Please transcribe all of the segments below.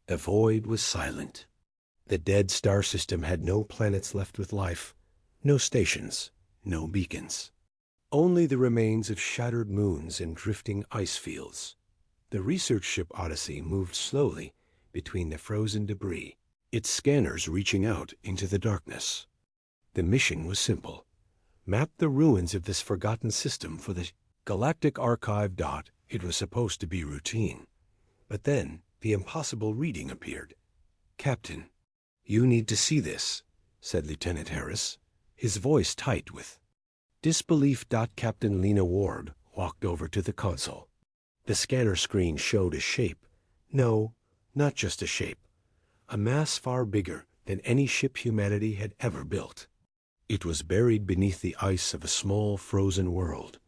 The void was silent. The dead star system had no planets left with life, no stations, no beacons. Only the remains of shattered moons and drifting ice fields. The research ship Odyssey moved slowly between the frozen debris, its scanners reaching out into the darkness. The mission was simple. Map the ruins of this forgotten system for the Galactic Archive. It was supposed to be routine. But then the impossible reading appeared. "Captain, you need to see this," said Lieutenant Harris, his voice tight with disbelief. Captain Lena Ward walked over to the console. The scanner screen showed a shape. No, not just a shape. A mass far bigger than any ship humanity had ever built. It was buried beneath the ice of a small frozen world,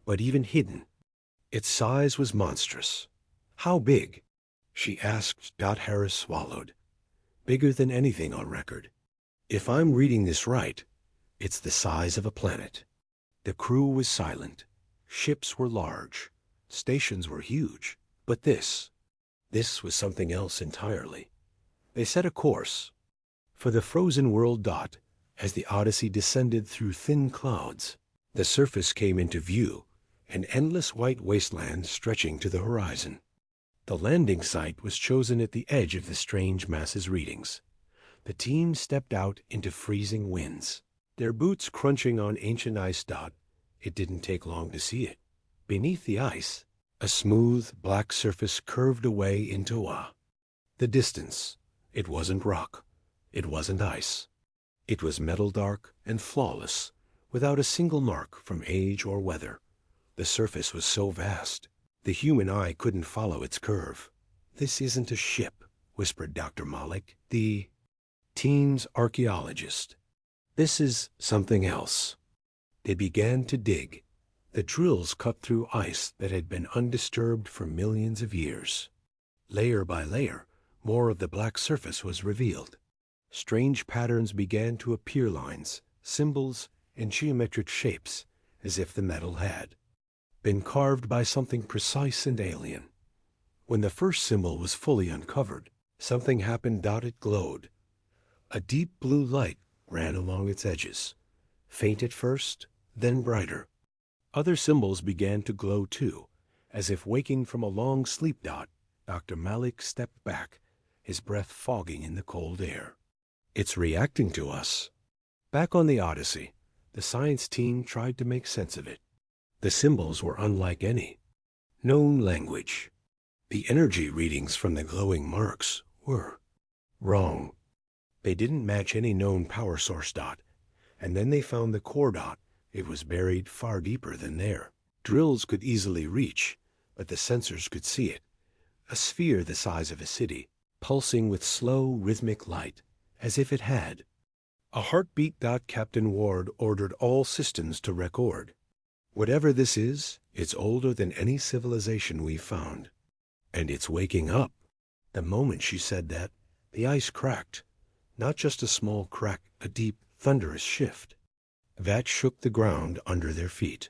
but even hidden, its size was monstrous. "How big?" she asked. Harris swallowed. "Bigger than anything on record. If I'm reading this right, it's the size of a planet." The crew was silent. Ships were large. Stations were huge. But this was something else entirely. They set a course for the frozen world. As the Odyssey descended through thin clouds, the surface came into view, an endless white wasteland stretching to the horizon. The landing site was chosen at the edge of the strange mass's readings. The team stepped out into freezing winds, their boots crunching on ancient ice. It didn't take long to see it. Beneath the ice, a smooth, black surface curved away into the distance. It wasn't rock. It wasn't ice. It was metal dark and flawless, without a single mark from age or weather. The surface was so vast, the human eye couldn't follow its curve. "This isn't a ship," whispered Dr. Malik, the team's archaeologist. "This is something else." They began to dig. The drills cut through ice that had been undisturbed for millions of years. Layer by layer, more of the black surface was revealed. Strange patterns began to appear, lines, symbols, and geometric shapes, as if the metal had been carved by something precise and alien. When the first symbol was fully uncovered, something happened. It glowed. A deep blue light ran along its edges, faint at first, then brighter. Other symbols began to glow too, as if waking from a long sleep. Dr. Malik stepped back, his breath fogging in the cold air. "It's reacting to us." Back on the Odyssey, the science team tried to make sense of it. The symbols were unlike any known language. The energy readings from the glowing marks were wrong. They didn't match any known power source. And then they found the core. It was buried far deeper than their drills could easily reach, but the sensors could see it. A sphere the size of a city, pulsing with slow, rhythmic light, as if it had a heartbeat. Captain Ward ordered all systems to record. "Whatever this is, it's older than any civilization we've found. And it's waking up." The moment she said that, the ice cracked. Not just a small crack, a deep, thunderous shift that shook the ground under their feet.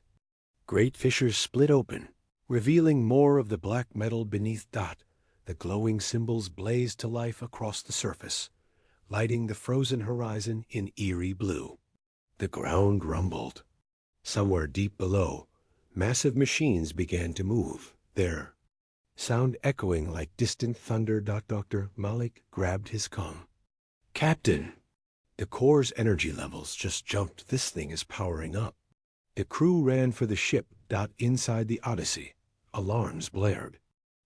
Great fissures split open, revealing more of the black metal beneath. The glowing symbols blazed to life across the surface, lighting the frozen horizon in eerie blue. The ground rumbled. Somewhere deep below, massive machines began to move, their sound echoing like distant thunder. Dr. Malik grabbed his comm. "Captain, the core's energy levels just jumped. This thing is powering up." The crew ran for the ship. Inside the Odyssey, alarms blared.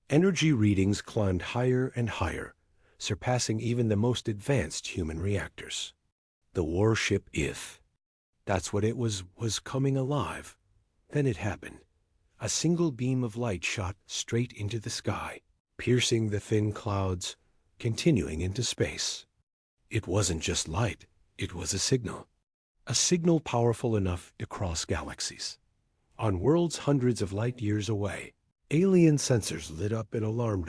Energy readings climbed higher and higher, surpassing even the most advanced human reactors. The warship If. That's what it was coming alive. Then it happened. A single beam of light shot straight into the sky, piercing the thin clouds, continuing into space. It wasn't just light, it was a signal. A signal powerful enough to cross galaxies. On worlds hundreds of light years away, alien sensors lit up an alarm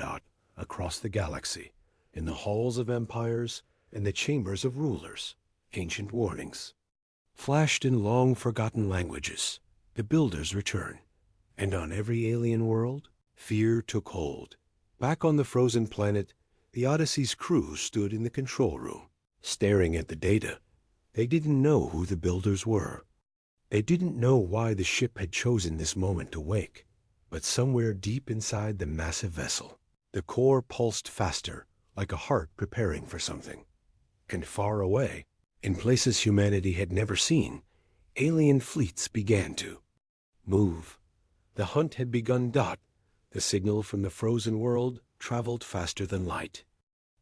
across the galaxy, in the halls of empires and the chambers of rulers. Ancient warnings flashed in long-forgotten languages. The builders return. And on every alien world, fear took hold. Back on the frozen planet, The Odyssey's crew stood in the control room, staring at the data. They didn't know who the builders were. They didn't know why the ship had chosen this moment to wake. But somewhere deep inside the massive vessel, the core pulsed faster, like a heart preparing for something. And far away, in places humanity had never seen, alien fleets began to move. The hunt had begun. The signal from the frozen world traveled faster than light.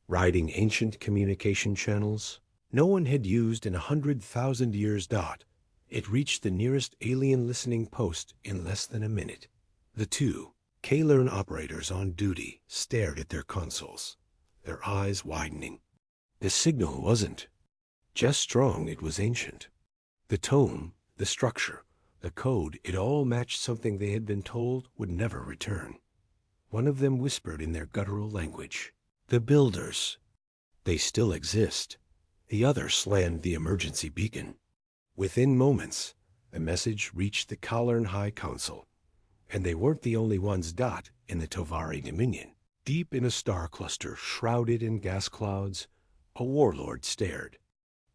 Riding ancient communication channels no one had used in 100,000 years. It reached the nearest alien listening post in less than a minute. The two Kalern operators on duty stared at their consoles, their eyes widening. The signal wasn't just strong, it was ancient. The tone, the structure, the code, it all matched something they had been told would never return. One of them whispered in their guttural language, "The builders. They still exist." The other slammed the emergency beacon. Within moments, the message reached the Kalern High Council. And they weren't the only ones. In the Tovari Dominion, deep in a star cluster shrouded in gas clouds, a warlord stared.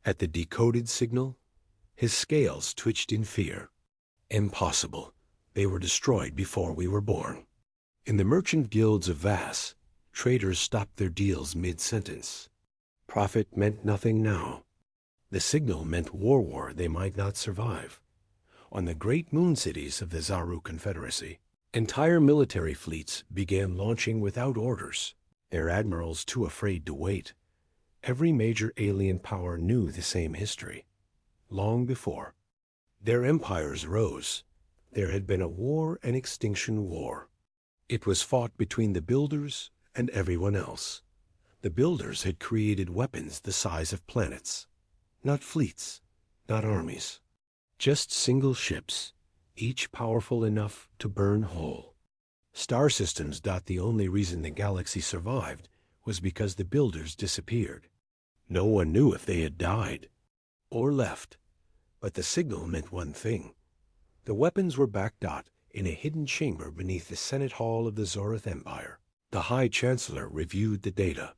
At the decoded signal, his scales twitched in fear. Impossible. They were destroyed before we were born. In the merchant guilds of Vass, traders stopped their deals mid-sentence. Profit meant nothing now. The signal meant war they might not survive. On the great moon cities of the Zaru Confederacy, entire military fleets began launching without orders, their admirals too afraid to wait. Every major alien power knew the same history. Long before their empires rose, there had been a war, an extinction war. It was fought between the builders and everyone else. The builders had created weapons the size of planets. Not fleets, not armies. Just single ships, each powerful enough to burn whole. Star systems. The only reason the galaxy survived was because the builders disappeared. No one knew if they had died or left, but the signal meant one thing. The weapons were back. In a hidden chamber beneath the Senate Hall of the Zorith Empire. The High Chancellor reviewed the data.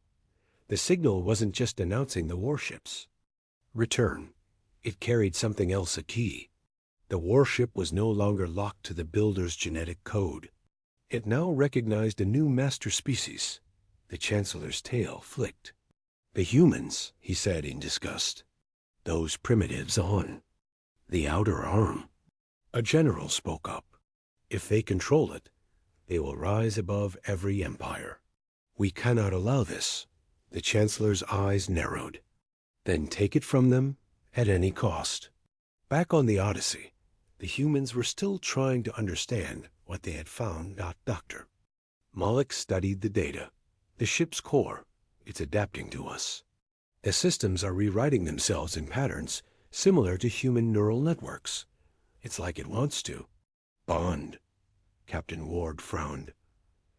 The signal wasn't just announcing the warships' return. It carried something else, a key. The warship was no longer locked to the builder's genetic code. It now recognized a new master species. The Chancellor's tail flicked. "The humans," he said in disgust. "Those primitives on the outer arm." A general spoke up. "If they control it, they will rise above every empire. We cannot allow this." The Chancellor's eyes narrowed. "Then take it from them at any cost." Back on the Odyssey, the humans were still trying to understand what they had found. Dr. Malik studied the data. The ship's core, it's adapting to us. The systems are rewriting themselves in patterns similar to human neural networks. It's like it wants to bond. Captain Ward frowned.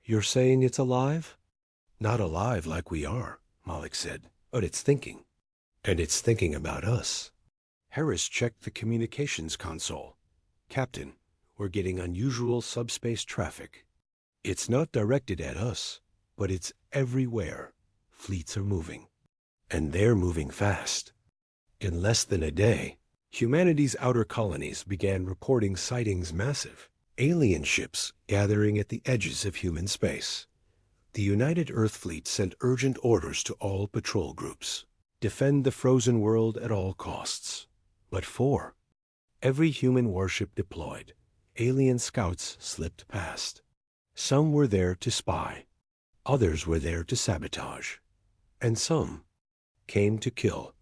"You're saying it's alive?" "Not alive like we are," Malik said, "but it's thinking. And it's thinking about us." Harris checked the communications console. "Captain, we're getting unusual subspace traffic. It's not directed at us, but it's everywhere. Fleets are moving. And they're moving fast." In less than a day, humanity's outer colonies began reporting sightings, massive alien ships gathering at the edges of human space. The United Earth Fleet sent urgent orders to all patrol groups. Defend the frozen world at all costs. But for every human warship deployed, alien scouts slipped past. Some were there to spy. Others were there to sabotage. And some came to kill.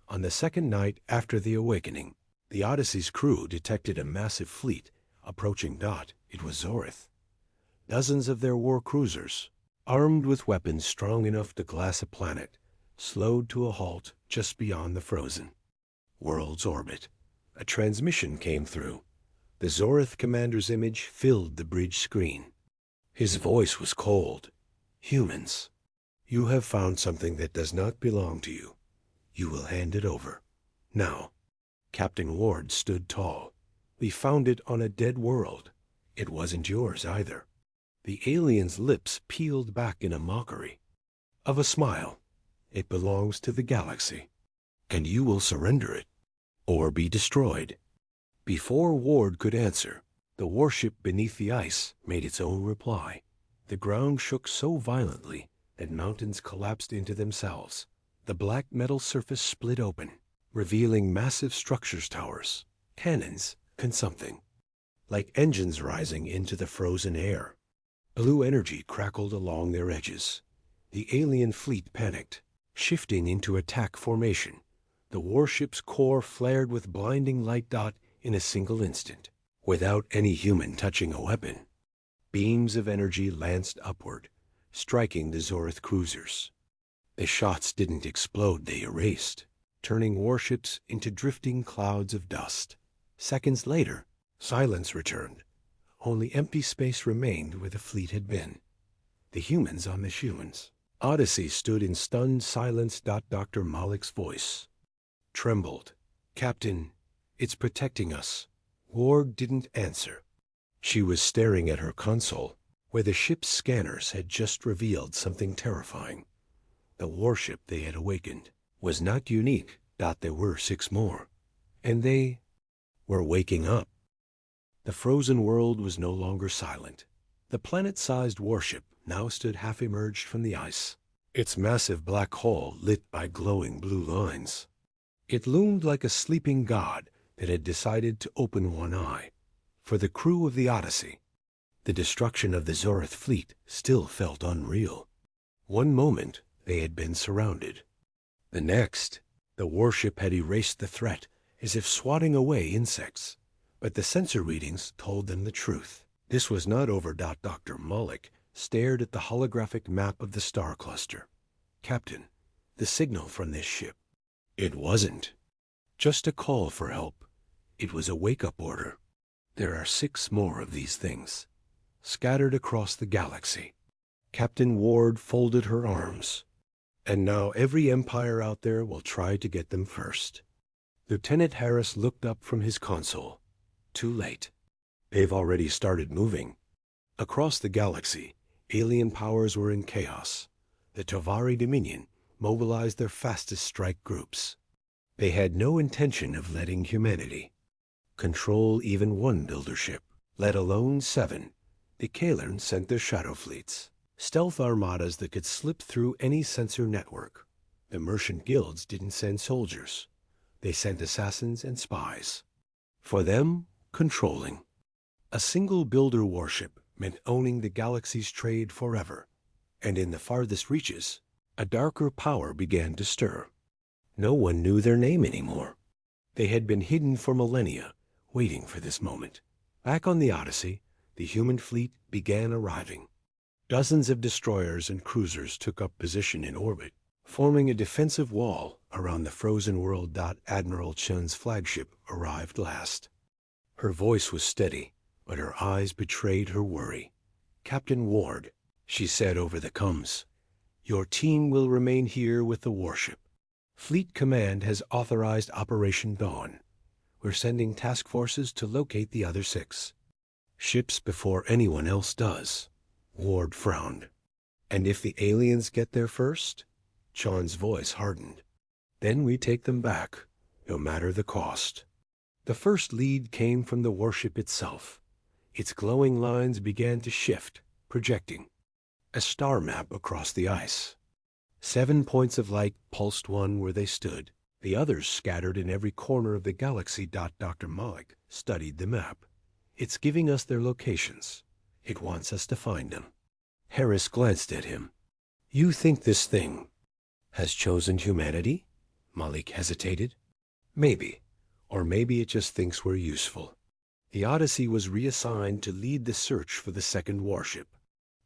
On the second night after the awakening, the Odyssey's crew detected a massive fleet approaching. It was Zorith. Dozens of their war cruisers, armed with weapons strong enough to glass a planet, slowed to a halt just beyond the frozen world's orbit. A transmission came through. The Zorith commander's image filled the bridge screen. His voice was cold. "Humans, you have found something that does not belong to you. You will hand it over. Now." Captain Ward stood tall. "We found it on a dead world. It wasn't yours either." The alien's lips peeled back in a mockery. of a smile. It belongs to the galaxy, and you will surrender it, or be destroyed. Before Ward could answer, the warship beneath the ice made its own reply. The ground shook so violently that mountains collapsed into themselves. The black metal surface split open, revealing massive structures towers, cannons, and something like engines rising into the frozen air. Blue energy crackled along their edges. The alien fleet panicked, shifting into attack formation. The warship's core flared with blinding light dot in a single instant, without any human touching a weapon. Beams of energy lanced upward, striking the Zorith cruisers. The shots didn't explode, they erased, turning warships into drifting clouds of dust. Seconds later, silence returned. Only empty space remained where the fleet had been. The humans on the humans. Odyssey stood in stunned silence. Dr. Malik's voice trembled. "Captain, it's protecting us." Ward didn't answer. She was staring at her console, where the ship's scanners had just revealed something terrifying. The warship they had awakened was not unique. There were 6 more, and they were waking up. The frozen world was no longer silent. The planet-sized warship now stood half-emerged from the ice, its massive black hull lit by glowing blue lines. It loomed like a sleeping god that had decided to open one eye. For the crew of the Odyssey, the destruction of the Zorith fleet still felt unreal. One moment, they had been surrounded. The next, the warship had erased the threat as if swatting away insects. But the sensor readings told them the truth. This was not over. Dr. Malik stared at the holographic map of the star cluster. "Captain, the signal from this ship." It wasn't just a call for help. It was a wake-up order. There are 6 more of these things, scattered across the galaxy. Captain Ward folded her arms. "And now every empire out there will try to get them first." Lieutenant Harris looked up from his console. Too late. They've already started moving. Across the galaxy, alien powers were in chaos. The Tovari Dominion mobilized their fastest strike groups. They had no intention of letting humanity control even one builder ship, let alone 7. The Kalerns sent their shadow fleets, stealth armadas that could slip through any sensor network. The merchant guilds didn't send soldiers. They sent assassins and spies. For them, controlling. A single builder warship meant owning the galaxy's trade forever. And in the farthest reaches, a darker power began to stir. No one knew their name anymore. They had been hidden for millennia, waiting for this moment. Back on the Odyssey, the human fleet began arriving. Dozens of destroyers and cruisers took up position in orbit, forming a defensive wall around the frozen world. Admiral Chun's flagship arrived last. Her voice was steady, but her eyes betrayed her worry. "Captain Ward," she said over the comms, "your team will remain here with the warship. Fleet Command has authorized Operation Dawn. We're sending task forces to locate the other 6 ships before anyone else does." Ward frowned. "And if the aliens get there first?" Chun's voice hardened. "Then we take them back, no matter the cost." The first lead came from the warship itself. Its glowing lines began to shift, projecting a star map across the ice. 7 points of light pulsed one where they stood, the others scattered in every corner of the galaxy. Dr. Malik studied the map. "It's giving us their locations. It wants us to find them." Harris glanced at him. "You think this thing has chosen humanity?" Malik hesitated. "Maybe. Or maybe it just thinks we're useful." The Odyssey was reassigned to lead the search for the second warship.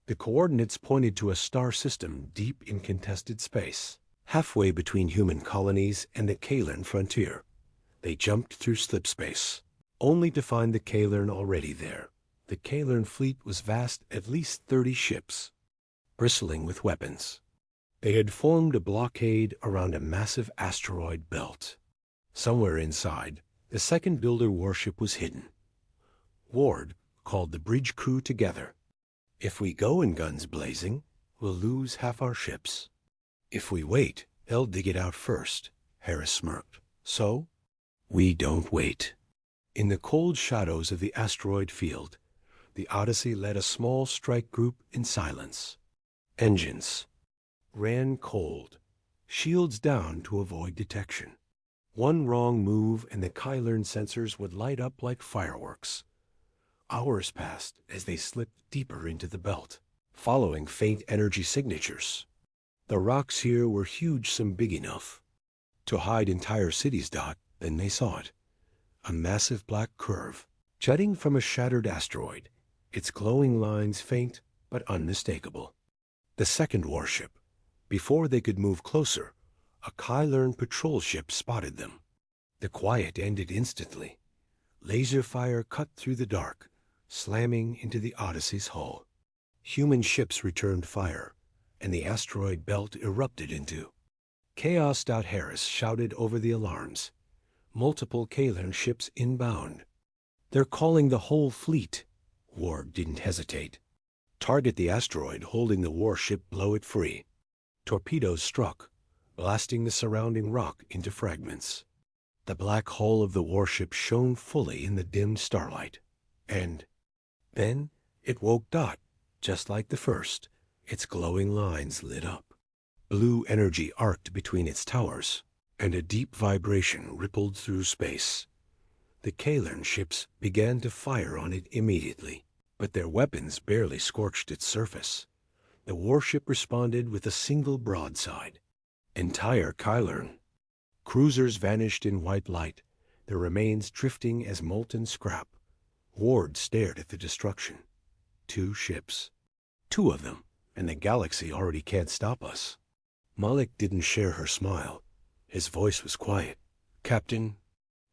The coordinates pointed to a star system deep in contested space, halfway between human colonies and the Kalern frontier. They jumped through slipspace, only to find the Kalern already there. The Kalern fleet was vast, at least 30 ships, bristling with weapons. They had formed a blockade around a massive asteroid belt. Somewhere inside, the second builder warship was hidden. Ward called the bridge crew together. "If we go in guns blazing, we'll lose half our ships. If we wait, they'll dig it out first, Harris smirked. So, we don't wait. In the cold shadows of the asteroid field, the Odyssey led a small strike group in silence. Engines ran cold, shields down to avoid detection. One wrong move and the Kylern sensors would light up like fireworks. Hours passed as they slipped deeper into the belt, following faint energy signatures. The rocks here were huge, some big enough to hide entire cities. Then they saw it. A massive black curve, jutting from a shattered asteroid, its glowing lines faint but unmistakable. The second warship. Before they could move closer, a Kylern patrol ship spotted them. The quiet ended instantly. Laser fire cut through the dark, slamming into the Odyssey's hull. Human ships returned fire, and the asteroid belt erupted into chaos. Harris shouted over the alarms. Multiple Kylern ships inbound. They're calling the whole fleet. Ward didn't hesitate. Target the asteroid holding the warship, blow it free. Torpedoes struck, blasting the surrounding rock into fragments. The black hull of the warship shone fully in the dimmed starlight. And then it woke. Just like the first, its glowing lines lit up. Blue energy arced between its towers, and a deep vibration rippled through space. The Kylern ships began to fire on it immediately, but their weapons barely scorched its surface. The warship responded with a single broadside. Entire Kylern. Cruisers vanished in white light, their remains drifting as molten scrap. Ward stared at the destruction. 2 ships. 2 of them, and the galaxy already can't stop us. Malik didn't share her smile. His voice was quiet. Captain,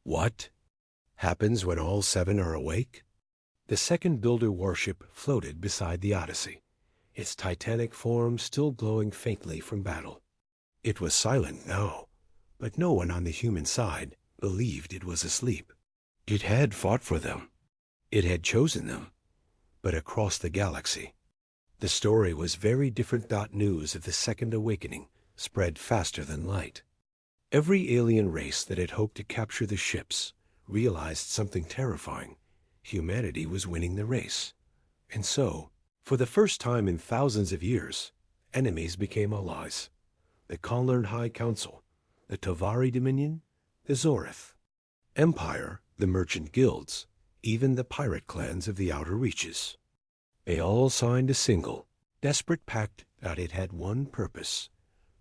what happens when all 7 are awake? The second builder warship floated beside the Odyssey, its titanic form still glowing faintly from battle. It was silent now, but no one on the human side believed it was asleep. It had fought for them. It had chosen them. But across the galaxy, the story was very different. News of the second awakening spread faster than light. Every alien race that had hoped to capture the ships realized something terrifying. Humanity was winning the race. And so, for the first time in thousands of years, enemies became allies. The Kylern High Council, the Tovari Dominion, the Zorith Empire, the merchant guilds, even the pirate clans of the outer reaches. They all signed a single, desperate pact that it had one purpose: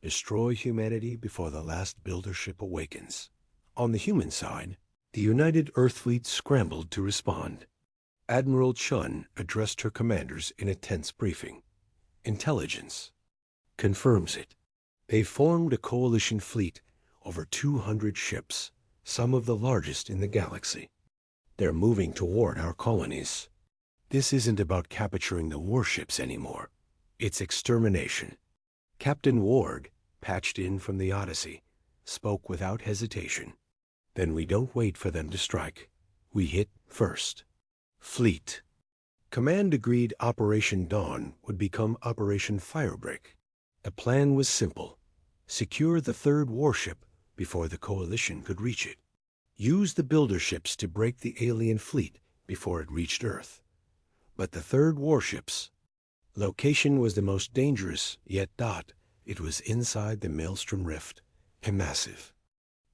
destroy humanity before the last builder ship awakens. On the human side, the United Earth Fleet scrambled to respond. Admiral Chun addressed her commanders in a tense briefing. Intelligence confirms it. They formed a coalition fleet, over 200 ships, some of the largest in the galaxy. They're moving toward our colonies. This isn't about capturing the warships anymore. It's extermination. Captain Ward, patched in from the Odyssey, spoke without hesitation. Then we don't wait for them to strike. We hit first. Fleet. Command agreed Operation Dawn would become Operation Firebreak. The plan was simple. Secure the third warship before the coalition could reach it. Use the builder ships to break the alien fleet before it reached Earth. But the third warship's location was the most dangerous, yet it was inside the Maelstrom Rift, a massive,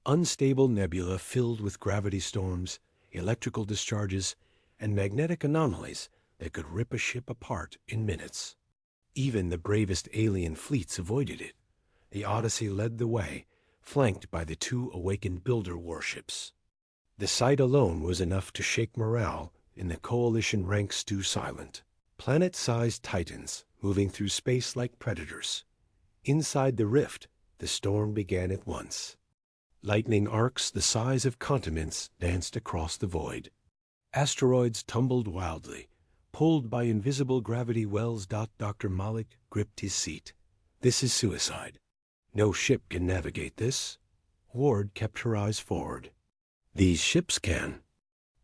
unstable nebula filled with gravity storms, electrical discharges, and magnetic anomalies that could rip a ship apart in minutes. Even the bravest alien fleets avoided it. The Odyssey led the way, flanked by the 2 awakened builder warships. The sight alone was enough to shake morale in the coalition ranks. 2 silent, planet-sized titans moving through space like predators. Inside the rift, the storm began at once. Lightning arcs the size of continents danced across the void. Asteroids tumbled wildly, pulled by invisible gravity wells. Dr. Malik gripped his seat. This is suicide. No ship can navigate this. Ward kept her eyes forward. These ships can.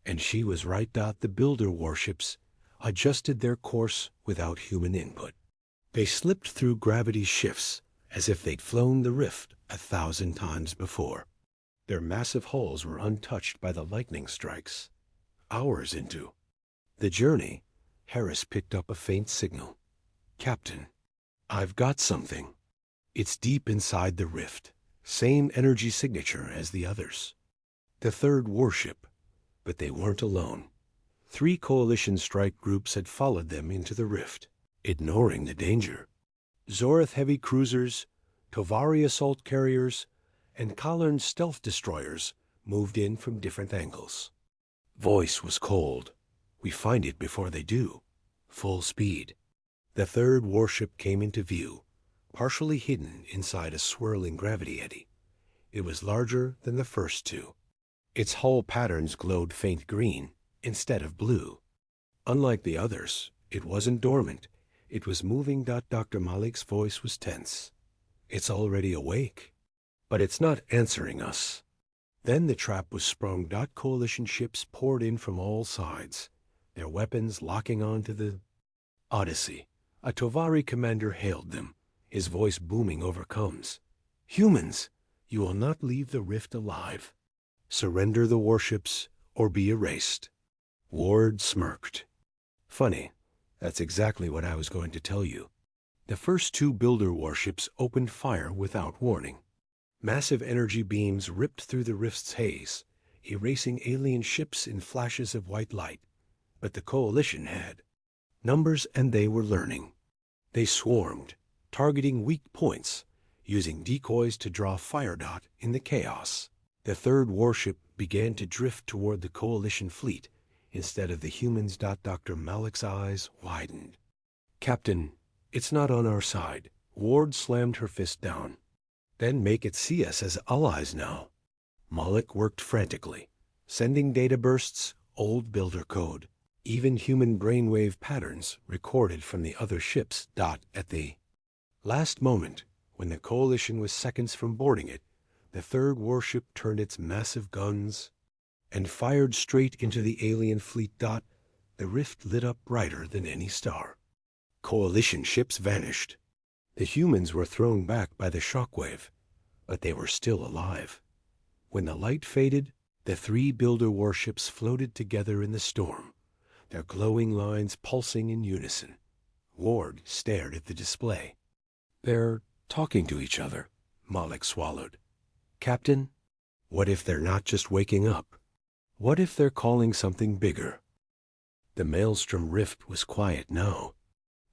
And she was right. The builder warships adjusted their course without human input. They slipped through gravity shifts, as if they'd flown the rift 1,000 times before. Their massive hulls were untouched by the lightning strikes. Hours into the journey, Harris picked up a faint signal. "Captain, I've got something. It's deep inside the rift. Same energy signature as the others." The third warship. But they weren't alone. 3 coalition strike groups had followed them into the rift, ignoring the danger. Zorith heavy cruisers, Tovari assault carriers, and Kalern stealth destroyers moved in from different angles. Voice was cold. "We find it before they do. Full speed." The third warship came into view, partially hidden inside a swirling gravity eddy. It was larger than the first 2. Its hull patterns glowed faint green instead of blue. Unlike the others, it wasn't dormant. It was moving. Dr. Malik's voice was tense. "It's already awake. But it's not answering us." Then the trap was sprung. Coalition ships poured in from all sides, their weapons locking onto the Odyssey. A Tovari commander hailed them, his voice booming over comms. "Humans, you will not leave the rift alive. Surrender the warships or be erased." Ward smirked. "Funny, that's exactly what I was going to tell you." The first 2 builder warships opened fire without warning. Massive energy beams ripped through the rift's haze, erasing alien ships in flashes of white light. But the coalition had numbers, and they were learning. They swarmed, targeting weak points, using decoys to draw fire in the chaos. The third warship began to drift toward the coalition fleet instead of the humans. Dr. Malik's eyes widened. "Captain, it's not on our side." Ward slammed her fist down. "Then make it see us as allies now." Malik worked frantically, sending data bursts, old builder code, even human brainwave patterns recorded from the other ships. At the last moment, when the coalition was seconds from boarding it, the third warship turned its massive guns and fired straight into the alien fleet. The rift lit up brighter than any star. Coalition ships vanished. The humans were thrown back by the shockwave, but they were still alive. When the light faded, the 3 builder warships floated together in the storm, their glowing lines pulsing in unison. Ward stared at the display. "They're talking to each other," Malik swallowed. "Captain, what if they're not just waking up? What if they're calling something bigger?" The Maelstrom rift was quiet now.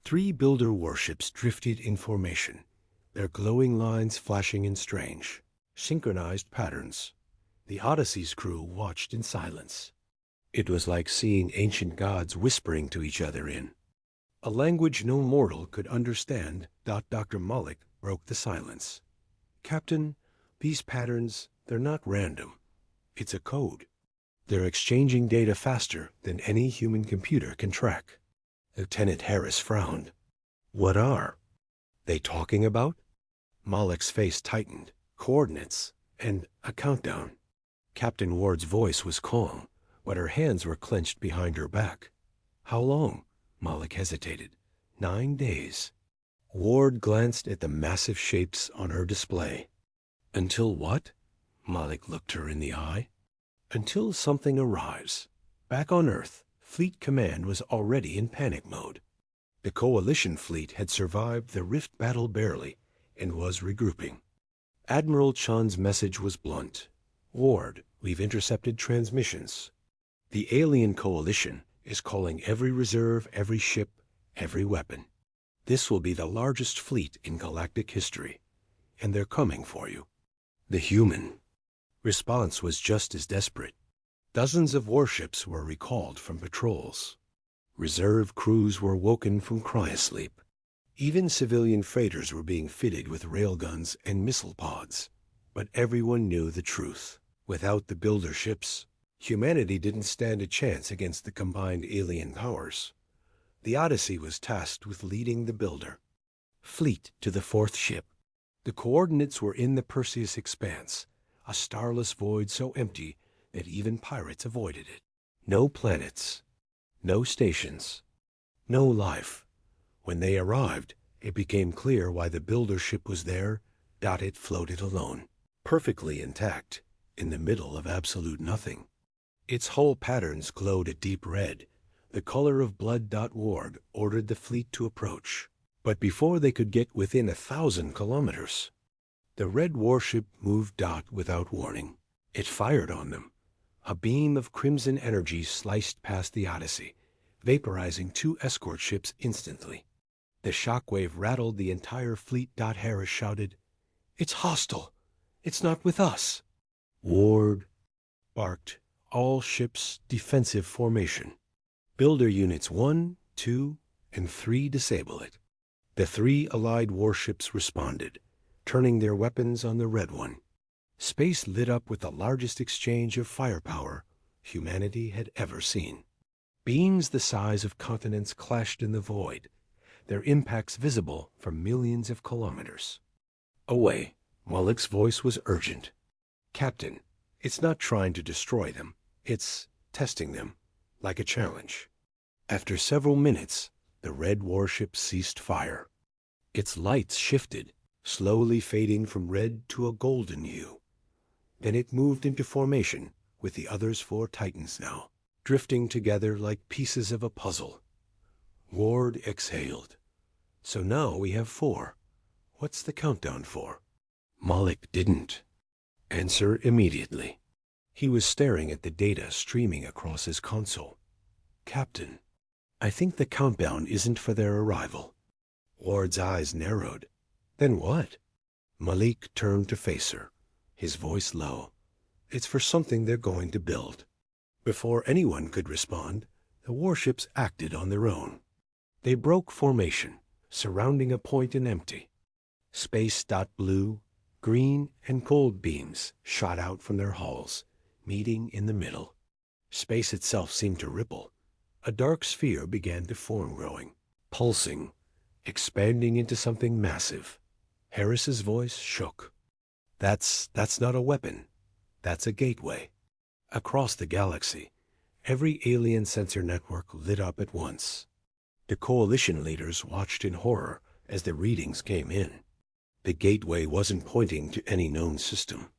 3 builder warships drifted in formation, their glowing lines flashing in strange, synchronized patterns. The Odyssey's crew watched in silence. It was like seeing ancient gods whispering to each other in a language no mortal could understand. Dr. Malik broke the silence. "Captain, these patterns, they're not random. It's a code. They're exchanging data faster than any human computer can track." Lieutenant Harris frowned. "What are they talking about?" Malik's face tightened. "Coordinates and a countdown." Captain Ward's voice was calm, but her hands were clenched behind her back. "How long?" Malik hesitated. 9 days. Ward glanced at the massive shapes on her display. "Until what?" Malik looked her in the eye. "Until something arrives." Back on Earth, Fleet Command was already in panic mode. The Coalition fleet had survived the rift battle barely and was regrouping. Admiral Chan's message was blunt. "Ward, we've intercepted transmissions. The alien coalition is calling every reserve, every ship, every weapon. This will be the largest fleet in galactic history, and they're coming for you." The human response was just as desperate. Dozens of warships were recalled from patrols. Reserve crews were woken from cryosleep. Even civilian freighters were being fitted with railguns and missile pods. But everyone knew the truth. Without the builder ships, humanity didn't stand a chance against the combined alien powers. The Odyssey was tasked with leading the builder fleet to the 4th ship. The coordinates were in the Perseus expanse, a starless void so empty that even pirates avoided it. No planets, no stations, no life. When they arrived, It became clear why the builder ship was there. It floated alone, perfectly intact, in the middle of absolute nothing. Its hull patterns glowed a deep red, the color of blood. Ward ordered the fleet to approach. But before they could get within 1,000 kilometers, the red warship moved. Without warning. It fired on them. A beam of crimson energy sliced past the Odyssey, vaporizing 2 escort ships instantly. The shockwave rattled the entire fleet. Harris shouted, "It's hostile! It's not with us!" Ward barked, "All ships defensive formation. Builder units 1, 2, and 3 disable it." The 3 allied warships responded, turning their weapons on the red one. Space lit up with the largest exchange of firepower humanity had ever seen. Beams the size of continents clashed in the void, their impacts visible for millions of kilometers. Away, Malik's voice was urgent. "Captain, it's not trying to destroy them. It's testing them, like a challenge." After several minutes, the red warship ceased fire. Its lights shifted, slowly fading from red to a golden hue. Then it moved into formation with the others 4 Titans now, drifting together like pieces of a puzzle. Ward exhaled. "So now we have 4. What's the countdown for?" Malik didn't answer immediately. He was staring at the data streaming across his console. "Captain, I think the countdown isn't for their arrival." Ward's eyes narrowed. "Then what?" Malik turned to face her, his voice low. "It's for something they're going to build." Before anyone could respond, the warships acted on their own. They broke formation, surrounding a point in empty. Space. Blue, green, and gold beams shot out from their hulls, meeting in the middle. Space itself seemed to ripple. A dark sphere began to form, growing, pulsing, expanding into something massive. Harris's voice shook. That's not a weapon. That's a gateway." Across the galaxy, every alien sensor network lit up at once. The coalition leaders watched in horror as the readings came in. The gateway wasn't pointing to any known system.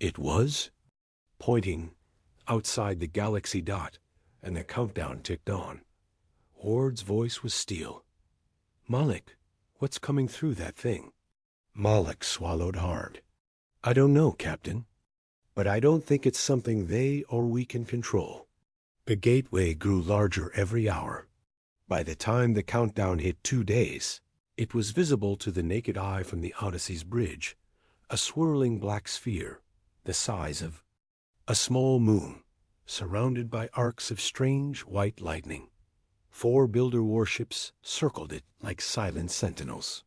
It was pointing outside the galaxy. And the countdown ticked on. Ward's voice was steel. "Malik, what's coming through that thing?" Malik swallowed hard. "I don't know, Captain. But I don't think it's something they or we can control." The gateway grew larger every hour. By the time the countdown hit 2 days, it was visible to the naked eye from the Odyssey's bridge, a swirling black sphere, the size of a small moon, surrounded by arcs of strange white lightning. 4 builder warships circled it like silent sentinels.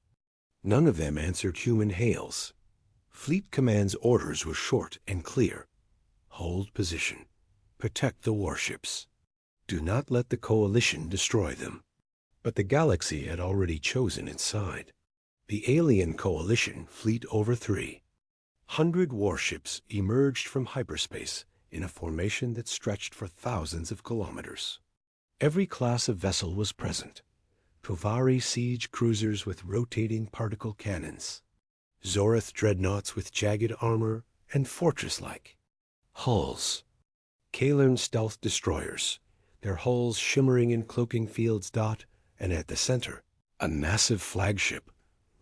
None of them answered human hails. Fleet Command's orders were short and clear. Hold position. Protect the warships. Do not let the coalition destroy them. But the galaxy had already chosen its side. The alien coalition, Fleet over 300 warships, emerged from hyperspace in a formation that stretched for thousands of kilometers. Every class of vessel was present. Tovari siege cruisers with rotating particle cannons, Zorith dreadnoughts with jagged armor and fortress-like hulls, Kalern stealth destroyers, their hulls shimmering in cloaking fields. And at the center, a massive flagship,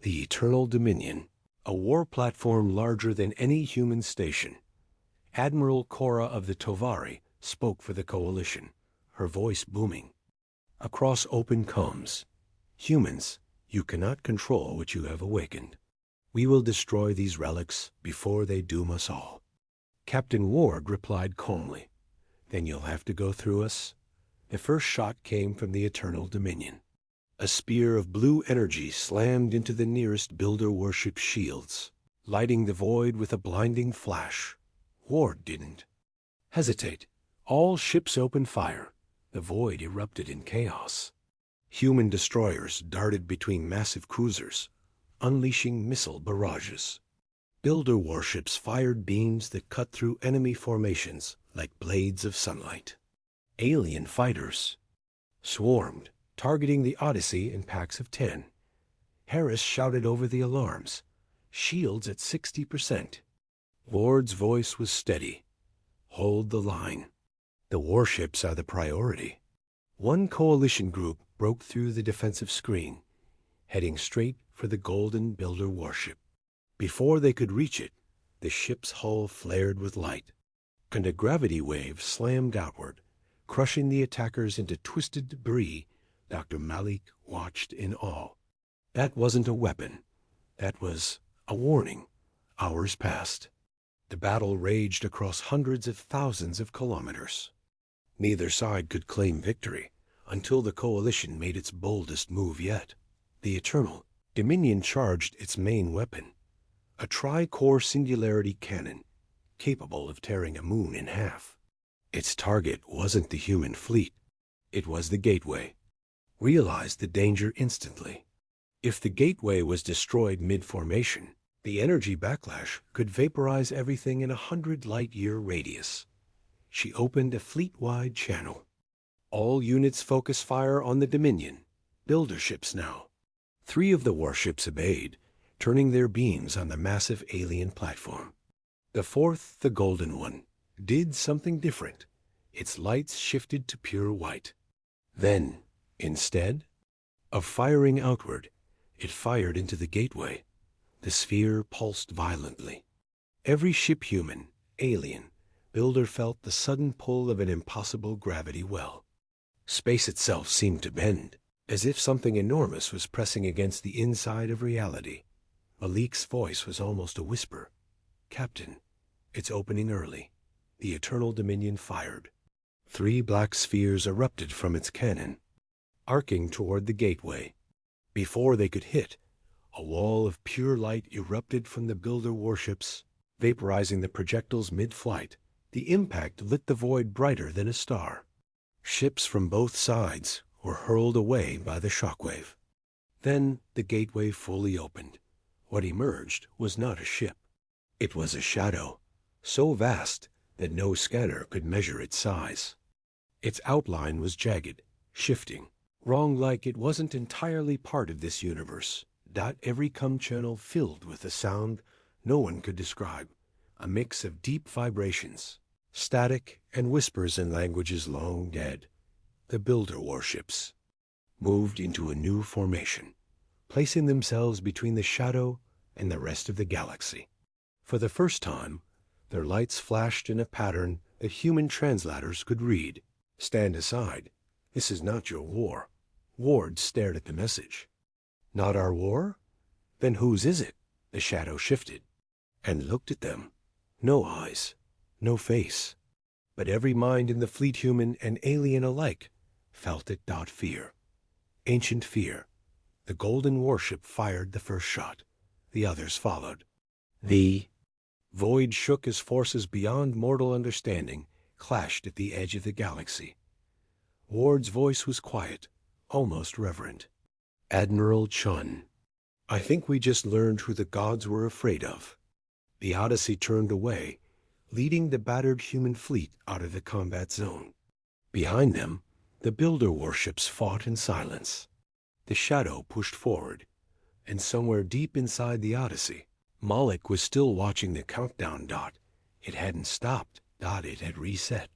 the Eternal Dominion, a war platform larger than any human station. Admiral Cora of the Tovari spoke for the coalition, her voice booming. Across open coms, "Humans, you cannot control what you have awakened. We will destroy these relics before they doom us all." Captain Ward replied calmly, "Then you'll have to go through us." The first shot came from the Eternal Dominion. A spear of blue energy slammed into the nearest builder warship shields, lighting the void with a blinding flash. Ward didn't hesitate. All ships opened fire. The void erupted in chaos. Human destroyers darted between massive cruisers, unleashing missile barrages. Builder warships fired beams that cut through enemy formations like blades of sunlight. Alien fighters swarmed, targeting the Odyssey in packs of 10. Harris shouted over the alarms. Shields at 60%. Ward's voice was steady. Hold the line. The warships are the priority. One coalition group broke through the defensive screen, heading straight for the Golden Builder warship. Before they could reach it, the ship's hull flared with light, and a gravity wave slammed outward, crushing the attackers into twisted debris. Dr. Malik watched in awe. That wasn't a weapon. That was a warning. Hours passed. The battle raged across hundreds of thousands of kilometers. Neither side could claim victory until the coalition made its boldest move yet. The Eternal. Dominion charged its main weapon, a tri-core singularity cannon capable of tearing a moon in half. Its target wasn't the human fleet. It was the gateway. Realized the danger instantly. If the gateway was destroyed mid-formation, the energy backlash could vaporize everything in 100 light-year radius. She opened a fleet-wide channel. All units focus fire on the Dominion. Builder ships now. 3 of the warships obeyed, turning their beams on the massive alien platform. The 4th, the golden one, did something different. Its lights shifted to pure white. Then, instead of firing outward, it fired into the gateway. The sphere pulsed violently. Every ship, human, alien, builder, felt the sudden pull of an impossible gravity well. Space itself seemed to bend, as if something enormous was pressing against the inside of reality. Malik's voice was almost a whisper. "Captain, it's opening early." The Eternal Dominion fired. 3 black spheres erupted from its cannon, arcing toward the gateway. Before they could hit, a wall of pure light erupted from the builder warships, vaporizing the projectiles mid-flight. The impact lit the void brighter than a star. Ships from both sides were hurled away by the shockwave. Then the gateway fully opened. What emerged was not a ship. It was a shadow, so vast that no scanner could measure its size. Its outline was jagged, shifting, wrong, like it wasn't entirely part of this universe. Every com channel filled with a sound no one could describe, a mix of deep vibrations, static, and whispers in languages long dead. The builder warships moved into a new formation, placing themselves between the shadow and the rest of the galaxy. For the first time, their lights flashed in a pattern that human translators could read. "Stand aside. This is not your war." Ward stared at the message. "Not our war? Then whose is it?" The shadow shifted and looked at them. No eyes, no face, but every mind in the fleet, human and alien alike, felt it. Fear. Ancient fear. The golden warship fired the first shot. The others followed. The void shook as forces beyond mortal understanding clashed at the edge of the galaxy. Ward's voice was quiet, almost reverent. "Admiral Chun, I think we just learned who the gods were afraid of." The Odyssey turned away, leading the battered human fleet out of the combat zone. Behind them, the builder warships fought in silence. The shadow pushed forward, and somewhere deep inside the Odyssey, Malik was still watching the countdown. It hadn't stopped. It had reset.